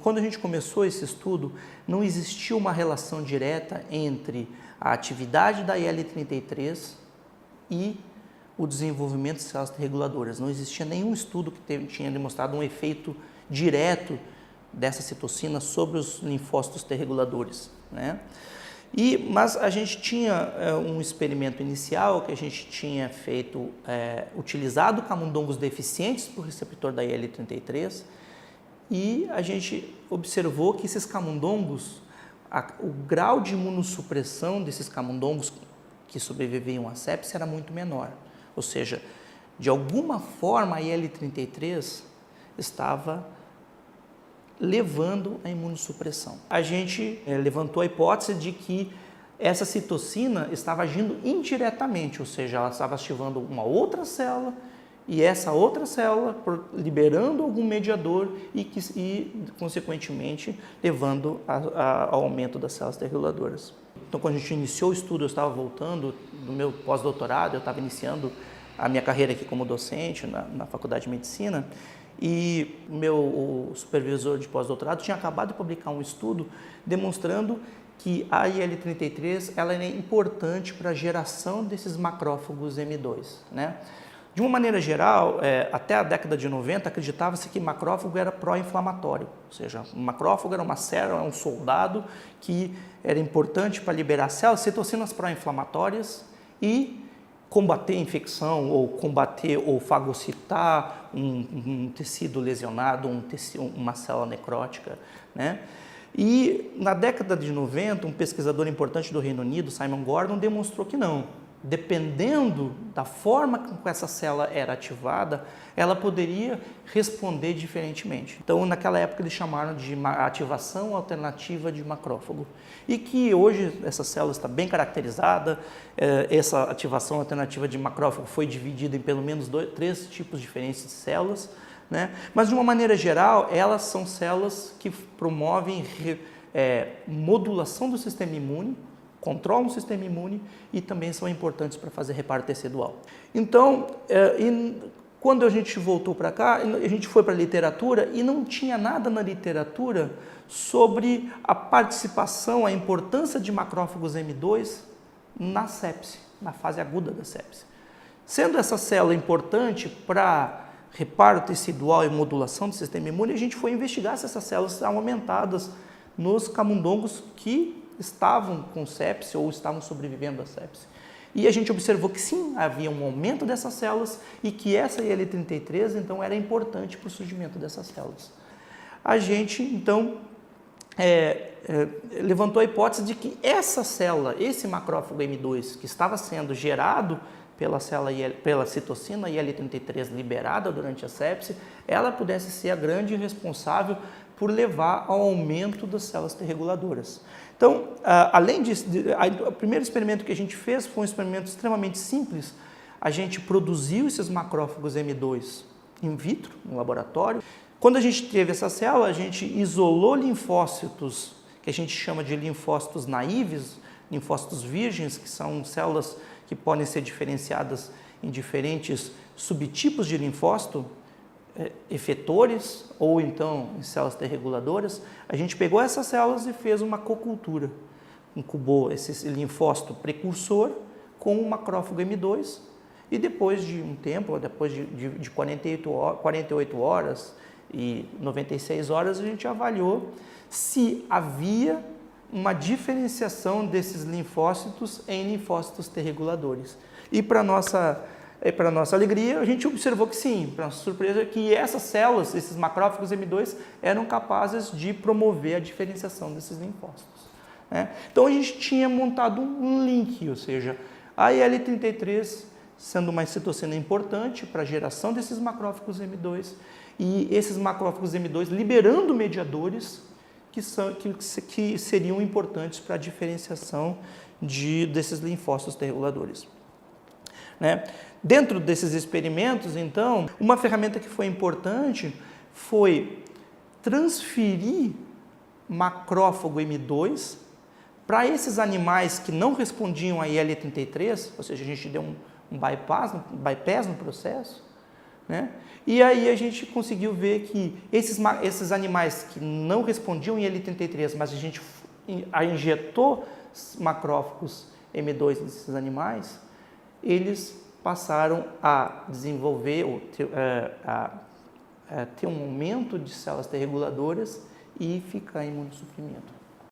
Quando a gente começou esse estudo, não existia uma relação direta entre a atividade da IL-33 e o desenvolvimento de células T-reguladoras. Não existia nenhum estudo que tinha demonstrado um efeito direto dessa citocina sobre os linfócitos T-reguladores, né? Mas a gente tinha um experimento inicial que a gente tinha feito, utilizado camundongos deficientes para o receptor da IL-33, e a gente observou que esses camundongos, o grau de imunossupressão desses camundongos que sobreviviam à sepse era muito menor. Ou seja, de alguma forma a IL-33 estava levando a imunossupressão. A gente levantou a hipótese de que essa citocina estava agindo indiretamente, ou seja, ela estava ativando uma outra célula e essa outra célula liberando algum mediador e consequentemente, levando ao aumento das células T-reguladoras. Então, quando a gente iniciou o estudo, eu estava voltando do meu pós-doutorado, eu estava iniciando a minha carreira aqui como docente na Faculdade de Medicina, e o supervisor de pós-doutorado tinha acabado de publicar um estudo demonstrando que a IL-33 ela é importante para a geração desses macrófagos M2, né? De uma maneira geral, até a década de 90, acreditava-se que macrófago era pró-inflamatório, ou seja, o macrófago era uma célula, um soldado que era importante para liberar células, citocinas pró-inflamatórias e combater a infecção ou combater ou fagocitar um tecido lesionado, uma célula necrótica, né? E na década de 90, um pesquisador importante do Reino Unido, Simon Gordon, demonstrou que não. Dependendo da forma como essa célula era ativada, ela poderia responder diferentemente. Então, naquela época, eles chamaram de ativação alternativa de macrófago. E que hoje essa célula está bem caracterizada, essa ativação alternativa de macrófago foi dividida em pelo menos 3 tipos diferentes de células, né? Mas, de uma maneira geral, elas são células que promovem modulação do sistema imune, controlam o sistema imune e também são importantes para fazer reparo tecidual. Então, quando a gente voltou para cá, a gente foi para a literatura e não tinha nada na literatura sobre a participação, a importância de macrófagos M2 na sepse, na fase aguda da sepse. Sendo essa célula importante para reparo tecidual e modulação do sistema imune, a gente foi investigar se essas células estavam aumentadas nos camundongos que estavam com sepse ou estavam sobrevivendo à sepse. E a gente observou que sim, havia um aumento dessas células e que essa IL-33, então, era importante para o surgimento dessas células. A gente, então, levantou a hipótese de que essa célula, esse macrófago M2, que estava sendo gerado pela citocina IL-33 liberada durante a sepse, ela pudesse ser a grande responsável por levar ao aumento das células T-reguladoras. Então, além disso, o primeiro experimento que a gente fez foi um experimento extremamente simples. A gente produziu esses macrófagos M2 in vitro, no laboratório. Quando a gente teve essa célula, a gente isolou linfócitos, que a gente chama de linfócitos naíves, linfócitos virgens, que são células que podem ser diferenciadas em diferentes subtipos de linfócito, efetores ou então em células T-reguladoras. A gente pegou essas células e fez uma cocultura, incubou esse linfócito precursor com o macrófago M2 e depois de um tempo, depois de 48 horas e 96 horas, a gente avaliou se havia uma diferenciação desses linfócitos em linfócitos T-reguladores. E para nossa alegria, a gente observou que sim, para nossa surpresa, que essas células, esses macrófagos M2, eram capazes de promover a diferenciação desses linfócitos, né? Então, a gente tinha montado um link, ou seja, a IL-33 sendo uma citocina importante para a geração desses macrófagos M2 e esses macrófagos M2 liberando mediadores que seriam importantes para a diferenciação desses linfócitos T-reguladores, né? Dentro desses experimentos, então, uma ferramenta que foi importante foi transferir macrófago M2 para esses animais que não respondiam a IL-33, ou seja, a gente deu um bypass no processo, né? E aí a gente conseguiu ver que esses animais que não respondiam em IL-33, mas a gente injetou macrófagos M2 nesses animais, eles passaram a desenvolver, ou ter um aumento de células T reguladoras e ficar em imunossuprimento.